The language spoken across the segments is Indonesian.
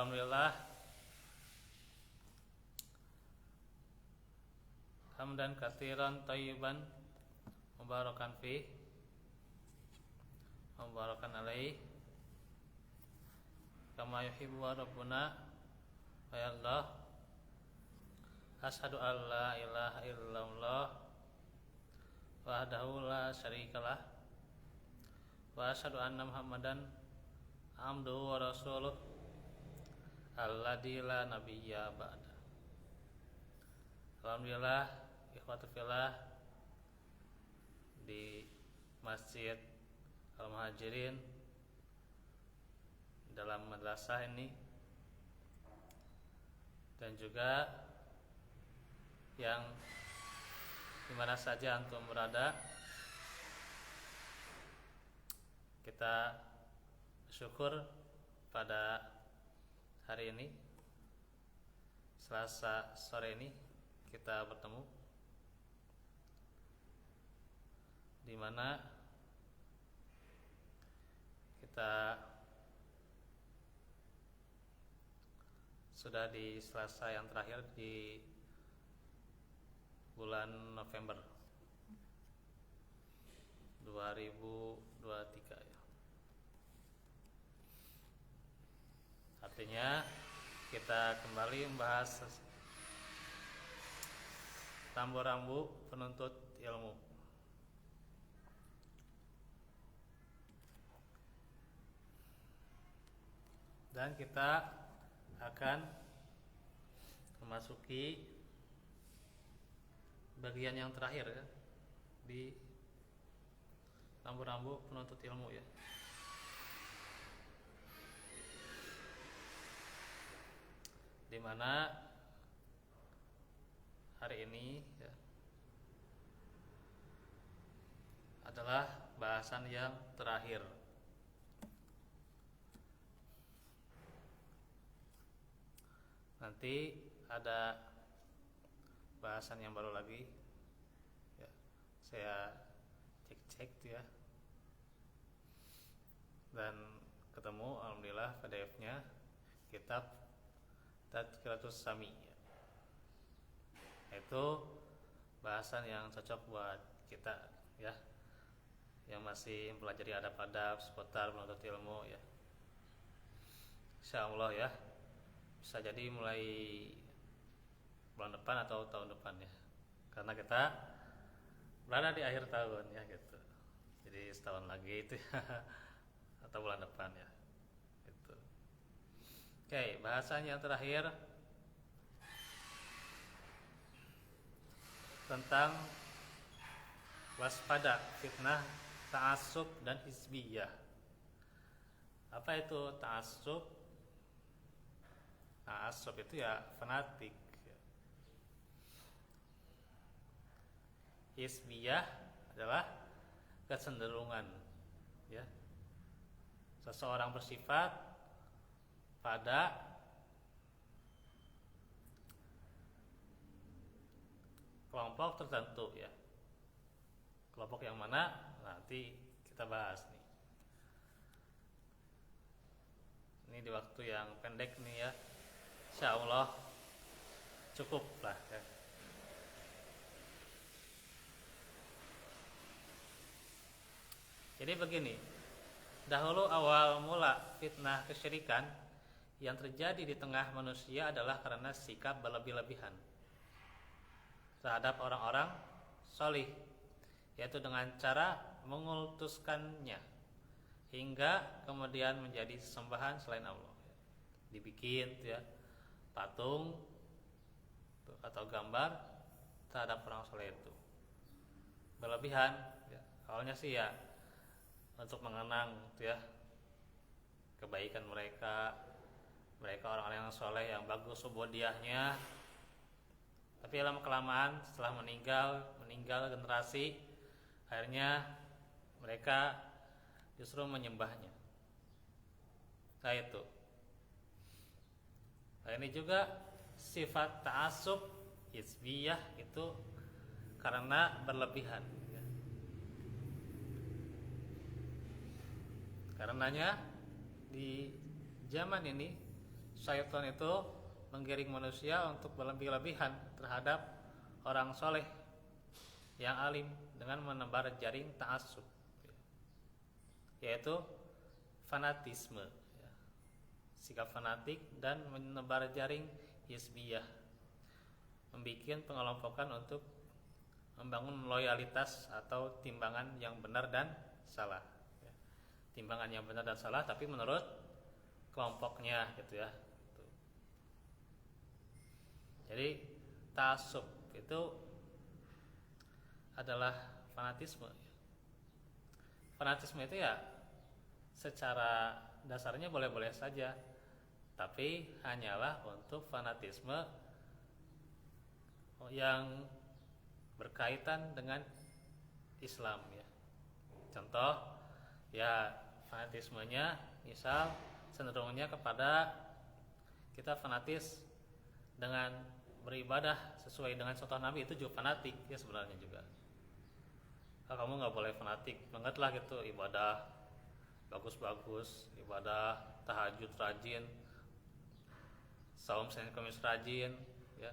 Alhamdulillah, hamdan katsiran thayyiban mubarakan fi mubarakan alaih kama yuhibbu rabbuna wa yardah. Asyhadu an la ilaha illallah wahdahu la syarikalah wa asyhadu anna Muhammadan abduhu wa rasuluh alladzi la nabiyya ba'da. Alhamdulillah, ikhwatu fillah, di Masjid Al-Muhajirin dalam madrasah ini, dan juga yang dimana saja antum berada, kita bersyukur pada hari ini, Selasa sore ini kita bertemu, di mana kita sudah di Selasa yang terakhir di bulan November 2023 ya. Artinya kita kembali membahas rambu-rambu penuntut ilmu. Dan kita akan memasuki bagian yang terakhir ya, di rambu-rambu penuntut ilmu ya. Di mana hari ini ya, adalah bahasan yang terakhir. Nanti ada bahasan yang baru lagi ya, saya cek ya, dan ketemu alhamdulillah PDF-nya, kitab Tadkiratus Sami ya. Itu bahasan yang cocok buat kita ya, yang masih mempelajari adab-adab seputar menuntut ilmu ya. Insyaallah ya, bisa jadi mulai bulan depan atau tahun depan ya, karena kita berada di akhir tahun ya gitu. Jadi setahun lagi itu ya, atau bulan depan ya gitu. Oke, bahasan yang terakhir tentang waspada fitnah ta'assub dan hizbiyah. Apa itu ta'assub? Ta'assub itu ya fanatik. Hizbiyah adalah kecenderungan ya. Seseorang bersifat pada kelompok tertentu ya. Kelompok yang mana nanti kita bahas nih. Ini di waktu yang pendek nih ya, insyaallah cukup lah ya. Jadi begini, dahulu awal mula fitnah kesyirikan yang terjadi di tengah manusia adalah karena sikap berlebih-lebihan terhadap orang-orang solih, yaitu dengan cara mengultuskannya hingga kemudian menjadi sembahan selain Allah. Dibikin ya patung atau gambar terhadap orang soleh itu berlebihan ya. Awalnya sih ya untuk mengenang ya kebaikan mereka orang-orang yang soleh yang bagus ubudiyahnya. Tapi lama kelamaan setelah meninggal generasi, akhirnya mereka justru menyembahnya. Nah itu. Nah ini juga sifat ta'assub hizbiyah itu karena berlebihan ya. Karenanya di zaman ini syaitan itu menggiring manusia untuk berlebih-lebihan terhadap orang soleh yang alim dengan menebar jaring ta'assub, yaitu fanatisme, sikap fanatik dan menebar jaring hizbiyah, membuat pengelompokan untuk membangun loyalitas atau timbangan yang benar dan salah, timbangan yang benar dan salah tapi menurut kelompoknya gitu ya. Jadi ta'assub itu adalah fanatisme. Fanatisme itu ya secara dasarnya boleh-boleh saja, tapi hanyalah untuk fanatisme yang berkaitan dengan Islam ya. Contoh ya, fanatismenya misal cenderungnya kepada kita fanatis dengan beribadah sesuai dengan contoh Nabi, itu juga fanatik ya sebenarnya juga. Kamu nggak boleh fanatik banget lah gitu, ibadah bagus-bagus, ibadah tahajud rajin, saum Senin Kamis rajin ya,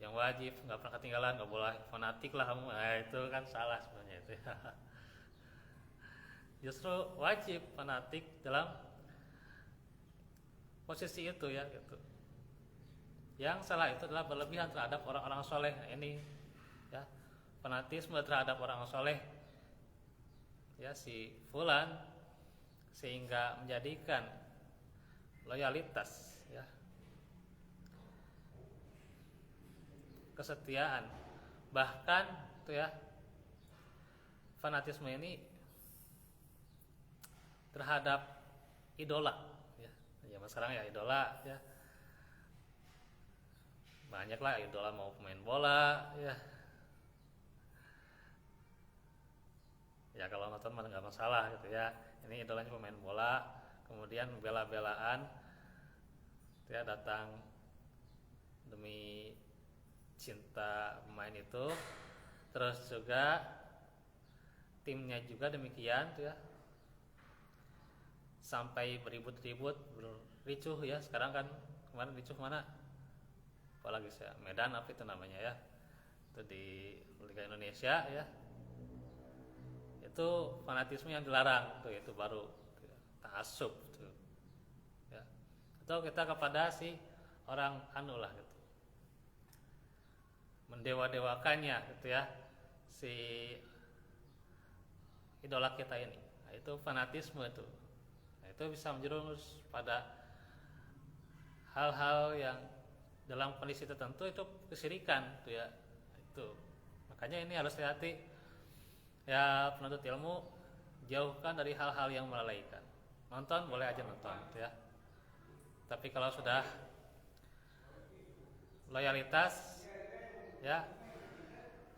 yang wajib nggak pernah ketinggalan, nggak boleh fanatik lah kamu. Nah, itu kan salah sebenarnya itu ya. Justru wajib fanatik dalam posisi itu ya gitu. Yang salah itu adalah berlebihan terhadap orang-orang soleh. Nah, ini ya, fanatisme terhadap orang soleh ya si fulan, sehingga menjadikan loyalitas ya, kesetiaan, bahkan tuh ya, fanatisme ini terhadap idola ya. Zaman sekarang ya idola ya, banyak lah idola, mau pemain bola ya. Ya kalau nonton mah nggak masalah gitu ya. Ini idolanya pemain bola, kemudian bela-belaan ya, datang demi cinta pemain itu. Terus juga timnya juga demikian tuh ya, sampai beribut-ribut, ricuh ya. Sekarang kan kemarin ricuh mana? Apalagi saya Medan apa itu namanya ya, itu di Liga Indonesia ya. Itu fanatisme yang dilarang tuh, itu baru ta'assub tuh ya. Atau kita kepada si orang anu lah gitu, mendewa-dewakannya gitu ya, si idola kita ini. Nah, itu fanatisme tuh. Nah, itu bisa menjerumus pada hal-hal yang dalam kondisi tertentu itu kesyirikan tuh ya. Itu makanya ini harus hati-hati ya, penuntut ilmu, jauhkan dari hal-hal yang melalaikan. Nonton boleh aja nonton ya, tapi kalau sudah loyalitas ya,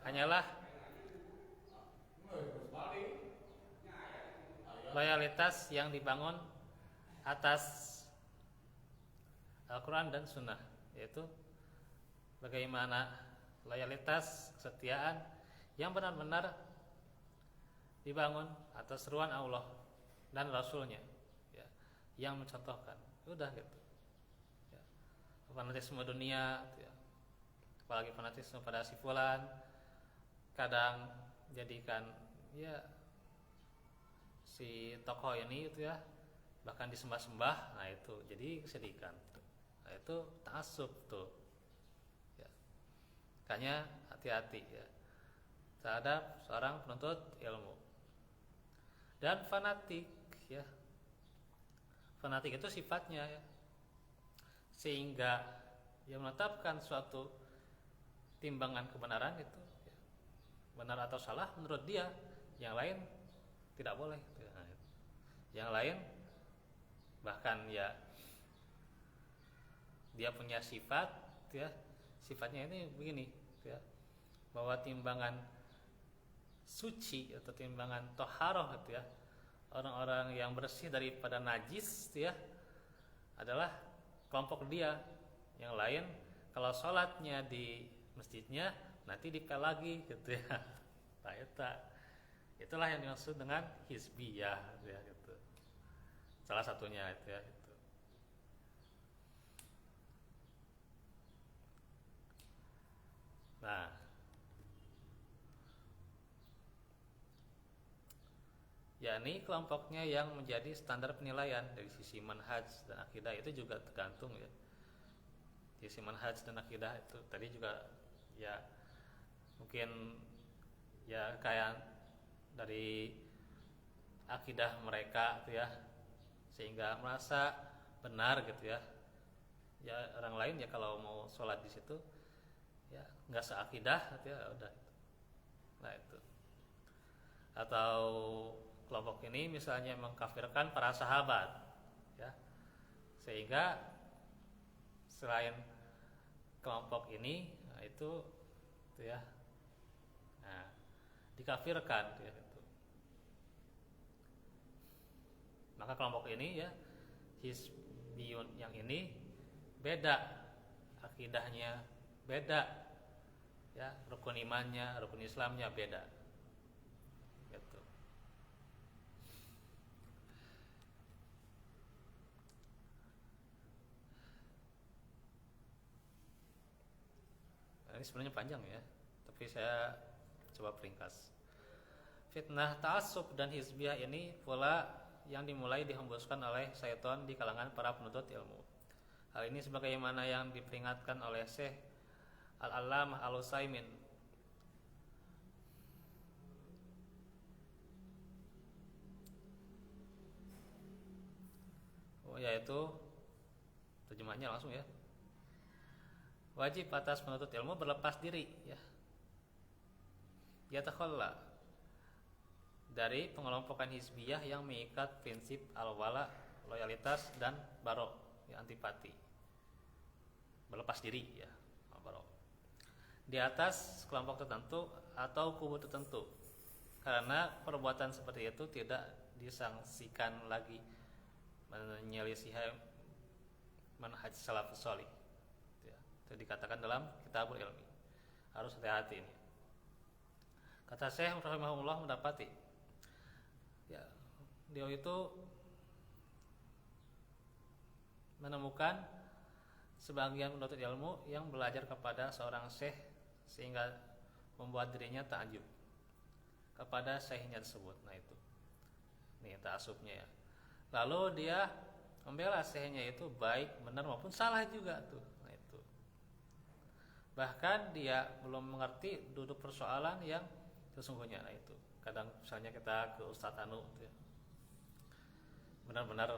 hanyalah loyalitas yang dibangun atas Al-Quran dan Sunnah, yaitu bagaimana loyalitas, kesetiaan yang benar-benar dibangun atas seruan Allah dan Rasulnya ya, yang mencontohkan. Udah gitu ya. Fanatisme dunia ya, apalagi fanatisme pada si fulan, kadang jadikan ya si tokoh ini itu ya bahkan disembah-sembah. Nah itu jadi kesedihan. Nah itu ta'assub tuh ya. Makanya hati-hati ya terhadap seorang penuntut ilmu. Dan fanatik ya, fanatik itu sifatnya ya, sehingga dia menetapkan suatu timbangan kebenaran itu ya, benar atau salah menurut dia, yang lain tidak boleh ya. Yang lain bahkan ya dia punya sifat ya, sifatnya ini begini ya, bahwa timbangan suci atau timbangan toharoh gitu ya, orang-orang yang bersih daripada najis gitu ya, adalah kelompok dia. Yang lain kalau sholatnya di masjidnya nanti dipel lagi gitu ya. Nah, itulah yang dimaksud dengan hizbiyah gitu ya, gitu. Salah satunya itu ya gitu. yakni kelompoknya yang menjadi standar penilaian dari sisi manhaj dan akidah. Itu juga tergantung ya, sisi manhaj dan akidah itu tadi juga ya mungkin ya kayak dari akidah mereka gitu ya, sehingga merasa benar gitu ya. Ya orang lain ya kalau mau sholat di situ ya nggak seakidah gitu ya udah. Nah itu. Atau kelompok ini misalnya mengkafirkan para sahabat ya, sehingga selain kelompok ini nah itu ya, nah dikafirkan gitu ya. Maka kelompok ini ya Hizbiyun yang ini beda akidahnya, beda ya, rukun imannya, rukun Islamnya beda gitu. Nah, ini sebenarnya panjang ya, tapi saya coba peringkas. Fitnah ta'assub dan hizbiyah ini pula yang dimulai dihembuskan oleh syaitan di kalangan para penuntut ilmu. Hal ini sebagaimana yang diperingatkan oleh Syekh Al-Allamah Al-Utsaimin yaitu terjemahnya langsung ya. Wajib atas penuntut ilmu berlepas diri ya. Yatakhalla dari pengelompokan hizbiyah yang mengikat prinsip al-wala, loyalitas dan baro, ya, antipati. Berlepas diri ya, baro. Di atas kelompok tertentu atau kubu tertentu. Karena perbuatan seperti itu tidak disangsikan lagi menyelisih manhaj salafus shalih. Ya, itu dikatakan dalam Kitabul Ilmi. Harus hati-hati ini. Kata Syekh rahimahullah mendapati ya, dia itu menemukan sebagian penuntut ilmu yang belajar kepada seorang syekh sehingga membuat dirinya ta'ajub kepada syekhnya tersebut. Nah itu, nih ta'assubnya ya. Lalu dia membela syekhnya itu baik, benar maupun salah juga tuh. Nah itu. Bahkan dia belum mengerti duduk persoalan yang sesungguhnya. Nah itu. Kadang misalnya kita ke Ustadz Anu gitu ya, benar-benar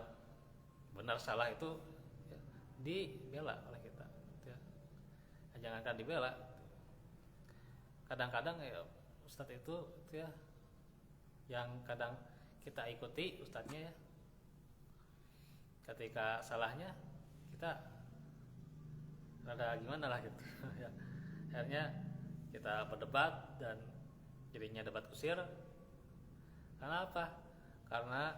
benar salah itu ya, dibela oleh kita gitu ya. Jangankan dibela, kadang-kadang ya Ustadz itu ya, yang kadang kita ikuti Ustadznya ya, ketika salahnya kita rada gimana lah gitu ya. Akhirnya kita berdebat dan jadinya debat kusir. Karena apa? Karena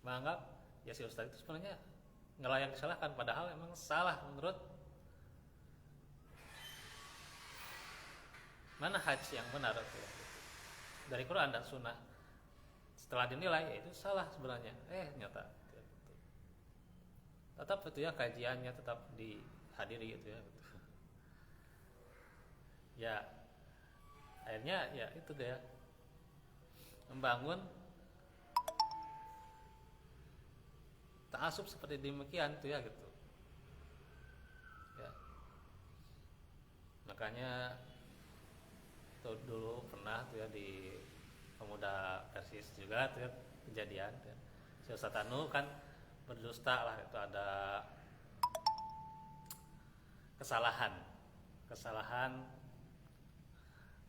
menganggap ya si Ustadz itu sebenarnya nggak layak disalahkan, padahal emang salah menurut manhaj yang benar dari Quran dan Sunnah. Setelah dinilai ya itu salah sebenarnya, nyata tetap itu ya, kajiannya tetap dihadiri gitu ya. Ya akhirnya ya itu deh ya, membangun ta'assub seperti demikian tuh ya gitu ya. Makanya tuh dulu pernah tuh ya di Pemuda Persis juga tuh ya, kejadian tuh ya. Si Ustadz Anu kan berdusta lah, itu ada kesalahan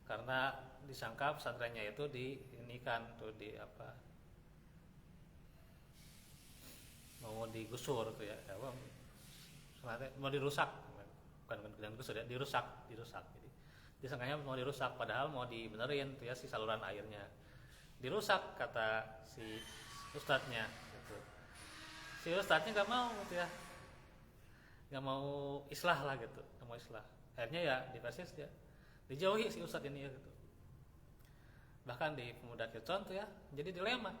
karena disangka pesantrennya itu diinikan tuh di apa, mau digusur tuh ya, mau dirusak, bukan gusur ya, dirusak. Jadi disangkanya mau dirusak, padahal mau dibenerin tuh ya si saluran airnya. Dirusak kata si ustadznya gitu. Si ustadznya nggak mau gitu ya, nggak mau islah lah gitu, nggak mau islah. Akhirnya ya di Persis ya dijauhi si ustadz ini ya gitu. Bahkan di Pemuda Kircon tuh ya jadi dilema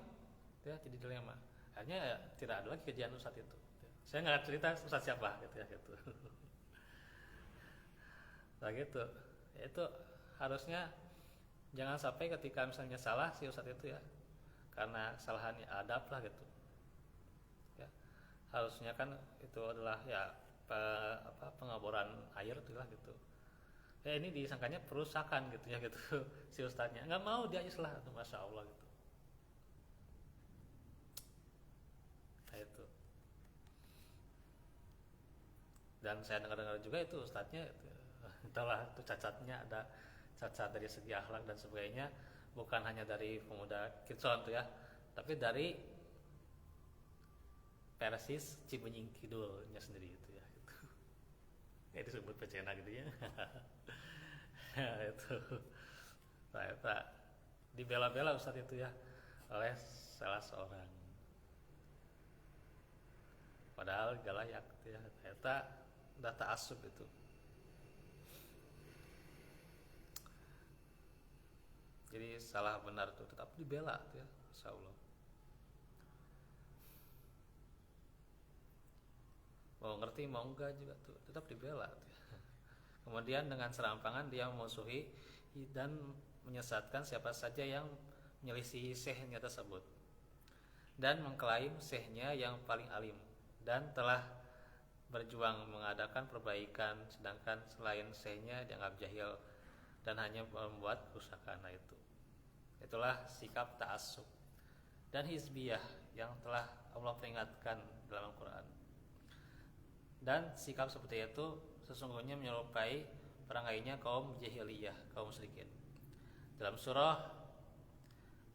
tuh ya, jadi dilema. Akhirnya ya tidak ada lagi kejadian ustadz itu. Saya nggak cerita ustadz siapa gitu ya gitu. Nah gitu, ya, itu harusnya jangan sampai ketika misalnya salah si ustadz itu ya, karena kesalahannya adab lah gitu ya. Harusnya kan itu adalah ya pengaboran air itu lah gitu ya, ini disangkanya perusakan gitu ya gitu. Si ustadznya nggak mau dia islah tuh, masya Allah gitu. Nah itu, dan saya dengar-dengar juga itu ustadznya entahlah itu cacatnya, ada cacat dari segi akhlak dan sebagainya, bukan hanya dari pemuda Kitson tuh ya, tapi dari Persis Cibenying Kidulnya sendiri itu ya gitu. Ya disebut pecena gitu ya. Itu ternyata dibela-bela ustadz itu ya oleh salah seorang, padahal gak layak gitu ya, ternyata data asup itu. Jadi salah benar tuh tetap dibela tuh ya, insya Allah. Mau ngerti mau enggak juga tuh tetap dibela tuh ya. Kemudian dengan serampangan dia memusuhi dan menyesatkan siapa saja yang menyelisihi syekhnya tersebut, dan mengklaim syekhnya yang paling alim dan telah berjuang mengadakan perbaikan, sedangkan selain syekhnya dianggap jahil dan hanya membuat kerusakan. Nah itulah sikap ta'assub dan hizbiyah yang telah Allah peringatkan dalam Al-Quran. Dan sikap seperti itu sesungguhnya menyerupai perangainya kaum jahiliyah, kaum musyrikin. Dalam surah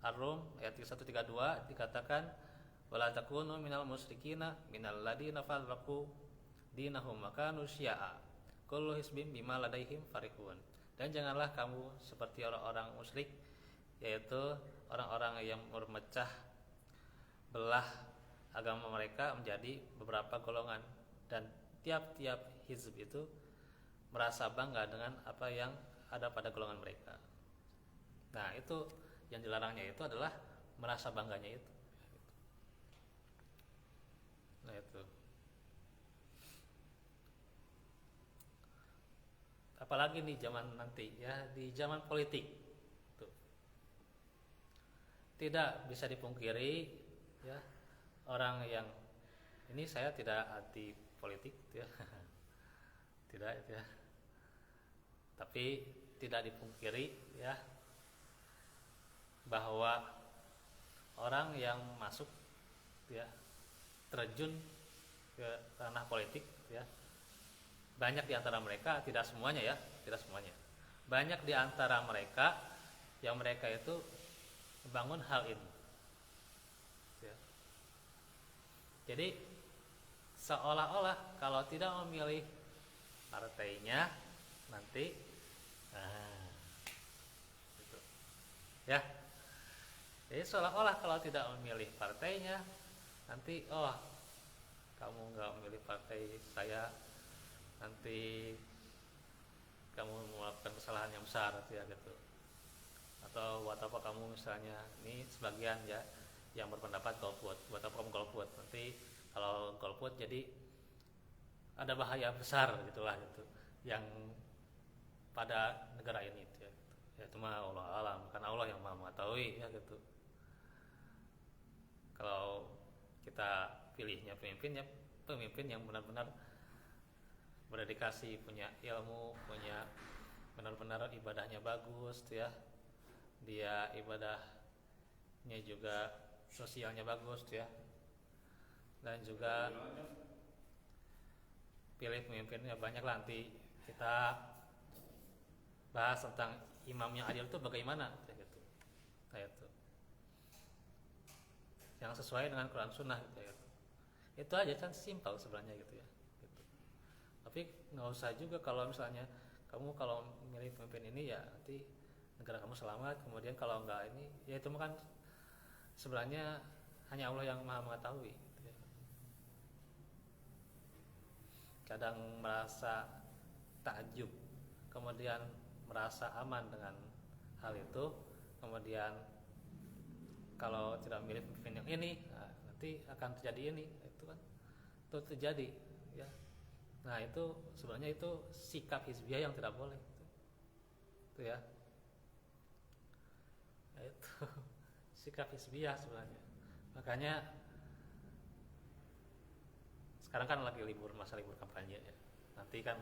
Ar-Rum ayat 132 dikatakan, wala takunu minal musyrikina minal ladina farraqu dinahum wa kanu syi'a kullu hizbin bima ladaihim farihun. Dan janganlah kamu seperti orang-orang musyrik, yaitu orang-orang yang memecah belah agama mereka menjadi beberapa golongan, dan tiap-tiap hizb itu merasa bangga dengan apa yang ada pada golongan mereka. Nah itu yang dilarangnya itu adalah merasa bangganya itu. Nah itu, apalagi di zaman nanti ya, di zaman politik tuh, tidak bisa dipungkiri ya, orang yang ini, saya tidak anti politik ya. Tidak ya, tapi tidak dipungkiri ya bahwa orang yang masuk ya, terjun ke ranah politik ya, banyak di antara mereka, tidak semuanya ya, tidak semuanya, banyak di antara mereka yang mereka itu membangun hal ini ya. Jadi seolah-olah kalau tidak memilih partainya nanti gitu ya. Jadi seolah-olah kalau tidak memilih partainya nanti, oh kamu nggak memilih partai saya, nanti kamu melakukan kesalahan yang besar ya gitu. Atau buat apa kamu misalnya, ini sebagian ya yang berpendapat golput, buat apa kamu golput, nanti kalau golput jadi ada bahaya besar gitulah gitu yang pada negara ini ya. Ya itu mah Allah alam, karena Allah yang maha mengetahui ya gitu. Kalau kita pilihnya pemimpin yang benar-benar berdedikasi, punya ilmu, punya benar-benar ibadahnya bagus ya, dia ibadahnya juga sosialnya bagus ya, dan juga pilih pemimpinnya banyak lah. Nanti kita bahas tentang imam yang adil itu bagaimana gitu. Nah itu yang sesuai dengan Quran Sunnah gitu ya. Itu aja kan simpel sebenarnya gitu ya gitu. Tapi nggak usah juga kalau misalnya kamu kalau milih pemimpin ini ya nanti negara kamu selamat, kemudian kalau nggak ini ya itu kan sebenarnya hanya Allah yang maha mengetahui gitu ya. Kadang merasa takjub, kemudian merasa aman dengan hal itu, kemudian kalau tidak memilih pemimpin yang ini, nah, nanti akan terjadi ini, itu kan itu terjadi ya. Nah itu sebenarnya itu sikap hizbiyah yang tidak boleh itu ya. Nah, itu sikap hizbiyah sebenarnya. Makanya sekarang kan lagi libur, masa libur kampanye ya. Nanti kan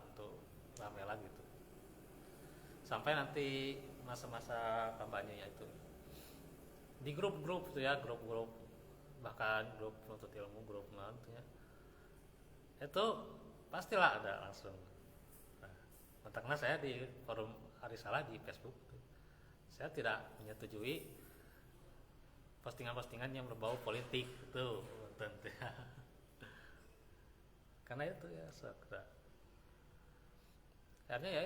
untuk ramai lagi tuh. Sampai nanti masa-masa kampanye itu di grup-grup tuh ya, grup-grup, bahkan grup penuntut ilmu, grup nantinya itu pastilah ada langsung. Nah, kontaknya saya di forum Arisalah di Facebook tuh. Saya tidak menyetujui postingan-postingan yang berbau politik itu tentu ya. Karena itu ya sekira akhirnya ya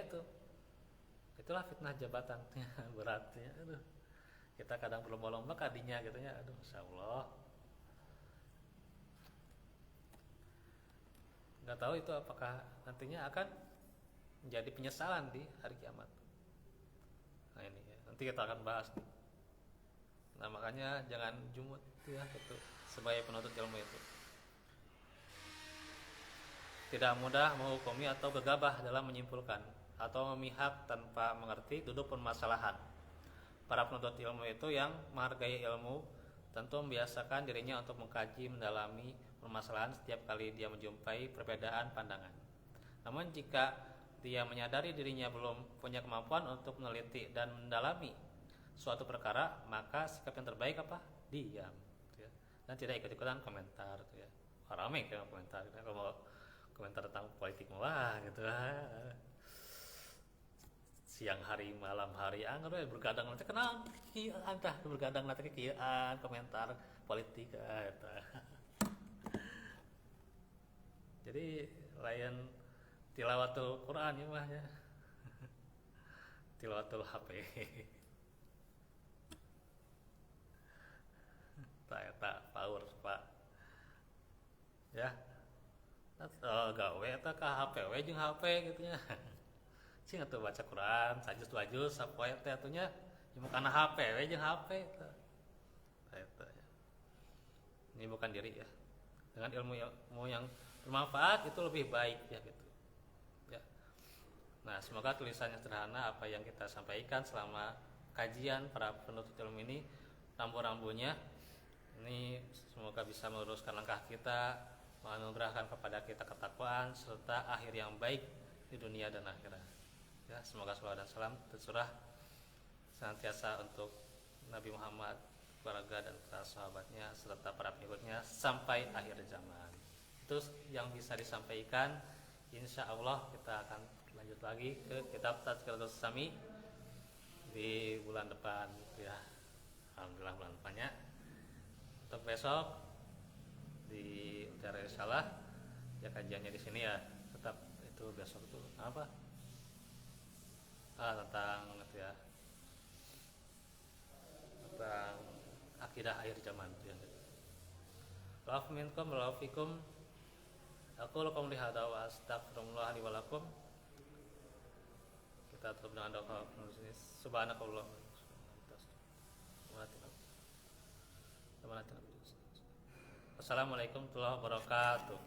itulah fitnah jabatan beratnya. Aduh, kita kadang berlomba-lomba kadinya gitu ya. Aduh, Masya Allah, nggak tahu itu apakah nantinya akan menjadi penyesalan di hari kiamat. Nah ini ya, nanti kita akan bahas nih. Nah makanya jangan jumut ya gitu sebagai penuntut ilmu itu. Tidak mudah menghukumi atau gegabah dalam menyimpulkan atau memihak tanpa mengerti duduk permasalahan. Para penuntut ilmu itu yang menghargai ilmu tentu membiasakan dirinya untuk mengkaji, mendalami permasalahan setiap kali dia menjumpai perbedaan pandangan. Namun jika dia menyadari dirinya belum punya kemampuan untuk meneliti dan mendalami suatu perkara, maka sikap yang terbaik apa? Diam, ya. Dan tidak ikut-ikutan komentar, ya. Ramai kan komentar, kalau mau komentar tentang politik wah gitu siang hari malam hari anggar bergadang nanti kenal antah bergadang nanti kieuan komentar politik jadi lain tilawatul Quran ya mah ya tilawatul HP tak power Pak ya gawe eta ka HP we jeung HP gitu nya. Sing atuh baca Quran sajus dua juz sapoe teh atunya cuma kana HP we jeung HP eta. Eta ya. Ini bukan diri ya. Dengan ilmu yang bermanfaat itu lebih baik ya gitu. Ya. Nah, semoga tulisannya sederhana apa yang kita sampaikan selama kajian para penuntut ilmu ini rambu-rambunya ini semoga bisa meluruskan langkah kita, menganugerahkan kepada kita ketakwaan serta akhir yang baik di dunia dan akhirat. Ya, semoga salawat dan salam tercurah senantiasa untuk Nabi Muhammad, keluarga dan para sahabatnya serta para pengikutnya sampai akhir zaman. Itu yang bisa disampaikan. Insya Allah kita akan lanjut lagi ke kitab Tazkiratus Sami di bulan depan ya. Alhamdulillah bulan depannya. Untuk besok di Utara Risalah ya kajiannya di sini ya tetap itu besok itu apa tentang itu ya tentang akidah akhir zaman ya. Wa'af minkum wa fikum aku lakum lihada wa astaghfirullah li wa lakum. Kita tutup dengan doa subhanakallah Assalamualaikum warahmatullahi wabarakatuh.